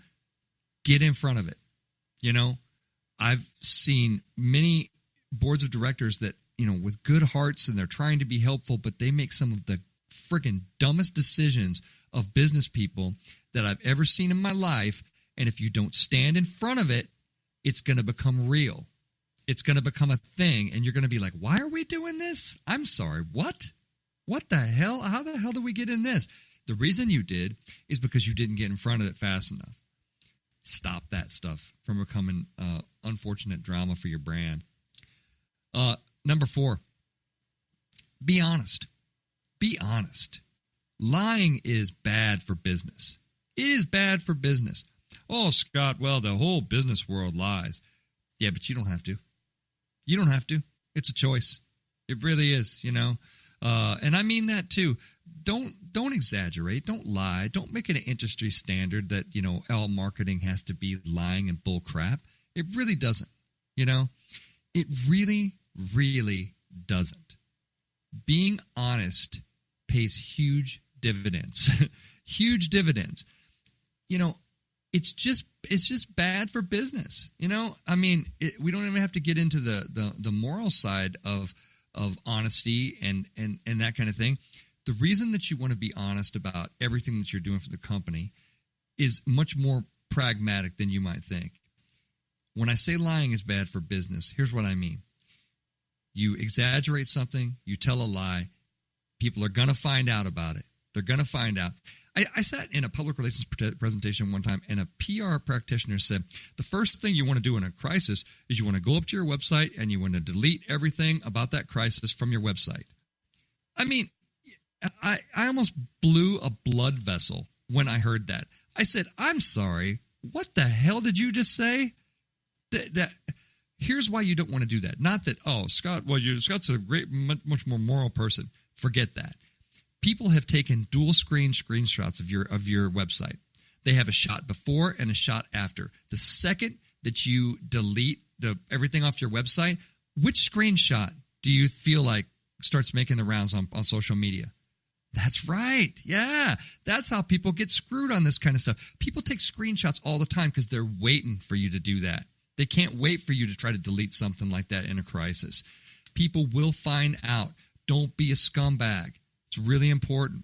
get in front of it. I've seen many boards of directors that, with good hearts and they're trying to be helpful, but they make some of the freaking dumbest decisions of business people that I've ever seen in my life. And if you don't stand in front of it, it's going to become real. It's going to become a thing. And you're going to be like, why are we doing this? I'm sorry. What? What the hell? How the hell did we get in this? The reason you did is because you didn't get in front of it fast enough. Stop that stuff from becoming unfortunate drama for your brand. Number 4, be honest. Be honest. Lying is bad for business. It is bad for business. Oh, Scott, well, the whole business world lies. Yeah, but you don't have to. You don't have to. It's a choice. It really is, and I mean that too. Don't exaggerate. Don't lie. Don't make it an industry standard that, all marketing has to be lying and bull crap. It really doesn't, It really, really doesn't. Being honest pays huge dividends. Huge dividends. It's just bad for business. We don't even have to get into the moral side of honesty and that kind of thing. The reason that you want to be honest about everything that you're doing for the company is much more pragmatic than you might think. When I say lying is bad for business, here's what I mean. You exaggerate something, you tell a lie, people are going to find out about it. They're going to find out. I sat in a public relations presentation one time, and a PR practitioner said, the first thing you want to do in a crisis is you want to go up to your website and you want to delete everything about that crisis from your website. I mean, I almost blew a blood vessel when I heard that. I said, I'm sorry, what the hell did you just say? That here's why you don't want to do that. Not that, Scott, Scott's a great, much more moral person. Forget that. People have taken dual screen screenshots of your website. They have a shot before and a shot after. The second that you delete everything off your website, which screenshot do you feel like starts making the rounds on social media? That's right. Yeah. That's how people get screwed on this kind of stuff. People take screenshots all the time because they're waiting for you to do that. They can't wait for you to try to delete something like that in a crisis. People will find out. Don't be a scumbag. It's really important.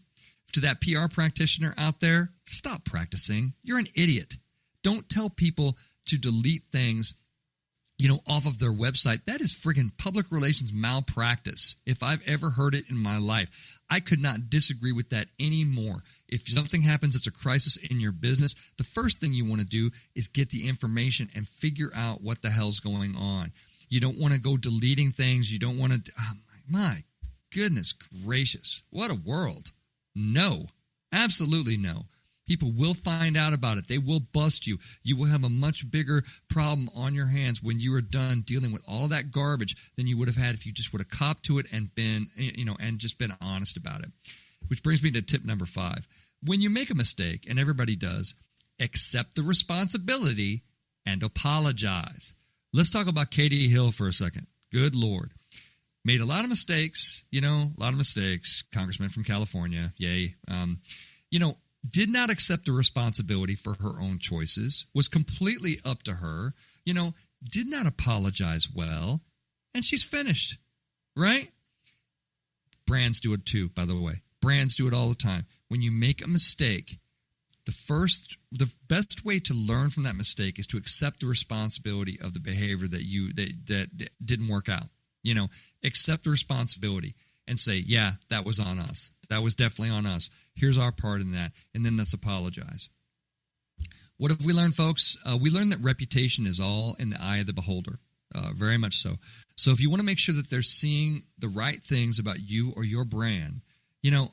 To that PR practitioner out there, stop practicing. You're an idiot. Don't tell people to delete things, off of their website. That is friggin' public relations malpractice. If I've ever heard it in my life, I could not disagree with that anymore. If something happens, it's a crisis in your business, the first thing you want to do is get the information and figure out what the hell's going on. You don't want to go deleting things. You don't want to, my goodness gracious, what a world. No, absolutely no. People will find out about it. They will bust you. You will have a much bigger problem on your hands when you are done dealing with all that garbage than you would have had if you just would have copped to it and been, and just been honest about it. Which brings me to tip number 5. When you make a mistake, and everybody does, accept the responsibility and apologize. Let's talk about Katie Hill for a second. Good Lord. Made a lot of mistakes, Congressman from California, yay. Did not accept the responsibility for her own choices, was completely up to her, did not apologize well, and she's finished, right? Brands do it too, by the way. Brands do it all the time. When you make a mistake, the best way to learn from that mistake is to accept the responsibility of the behavior that didn't work out. Accept the responsibility and say, yeah, that was on us. That was definitely on us. Here's our part in that. And then let's apologize. What have we learned, folks? We learned that reputation is all in the eye of the beholder. Very much so. So if you want to make sure that they're seeing the right things about you or your brand, do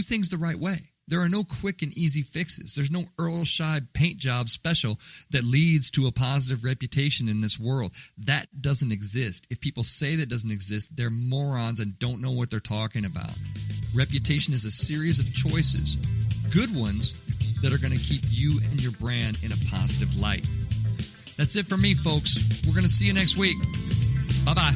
things the right way. There are no quick and easy fixes. There's no Earl Scheib paint job special that leads to a positive reputation in this world. That doesn't exist. If people say that doesn't exist, they're morons and don't know what they're talking about. Reputation is a series of choices, good ones that are going to keep you and your brand in a positive light. That's it for me, folks. We're going to see you next week. Bye-bye.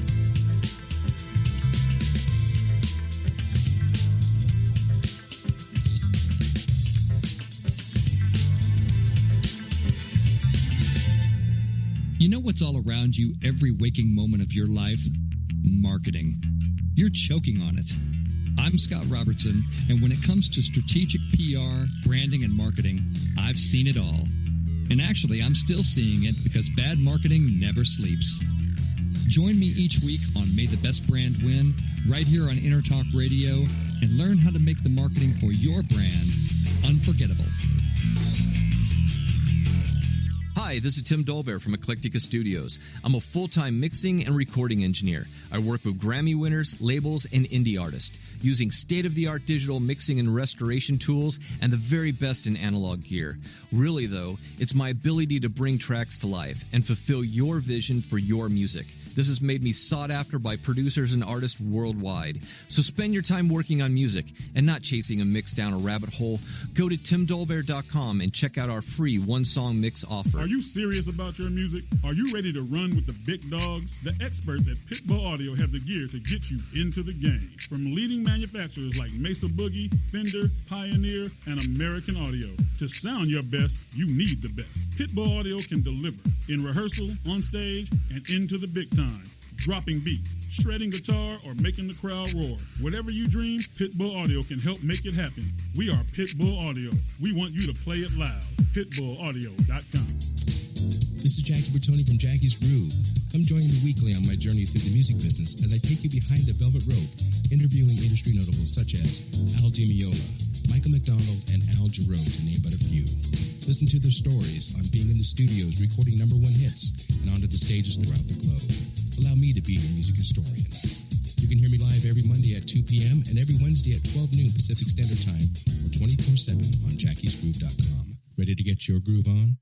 You know what's all around you every waking moment of your life? Marketing. You're choking on it. I'm Scott Robertson, and when it comes to strategic PR, branding, and marketing, I've seen it all. And actually, I'm still seeing it because bad marketing never sleeps. Join me each week on May the Best Brand Win, right here on Entertalk Radio, and learn how to make the marketing for your brand unforgettable. Hi, this is Tim Dolbear from Eclectica Studios. I'm a full-time mixing and recording engineer. I work with Grammy winners, labels, and indie artists, using state-of-the-art digital mixing and restoration tools and the very best in analog gear. Really, though, it's my ability to bring tracks to life and fulfill your vision for your music. This has made me sought after by producers and artists worldwide. So spend your time working on music and not chasing a mix down a rabbit hole. Go to timdolbear.com and check out our free one-song mix offer. Are you serious about your music? Are you ready to run with the big dogs? The experts at Pitbull Audio have the gear to get you into the game. From leading manufacturers like Mesa Boogie, Fender, Pioneer, and American Audio. To sound your best, you need the best. Pitbull Audio can deliver in rehearsal, on stage, and into the big time. Dropping beats, shredding guitar, or making the crowd roar. Whatever you dream, Pitbull Audio can help make it happen. We are Pitbull Audio. We want you to play it loud. PitbullAudio.com. This is Jackie Bertoni from Jackie's Groove. Come join me weekly on my journey through the music business as I take you behind the velvet rope, interviewing industry notables such as Al Di Meola, Michael McDonald, and Al Jarreau, to name but a few. Listen to their stories on being in the studios recording number one hits and onto the stages throughout the globe. Allow me to be your music historian. You can hear me live every Monday at 2 p.m. and every Wednesday at 12 noon Pacific Standard Time or 24/7 on jackiesgroove.com. Ready to get your groove on?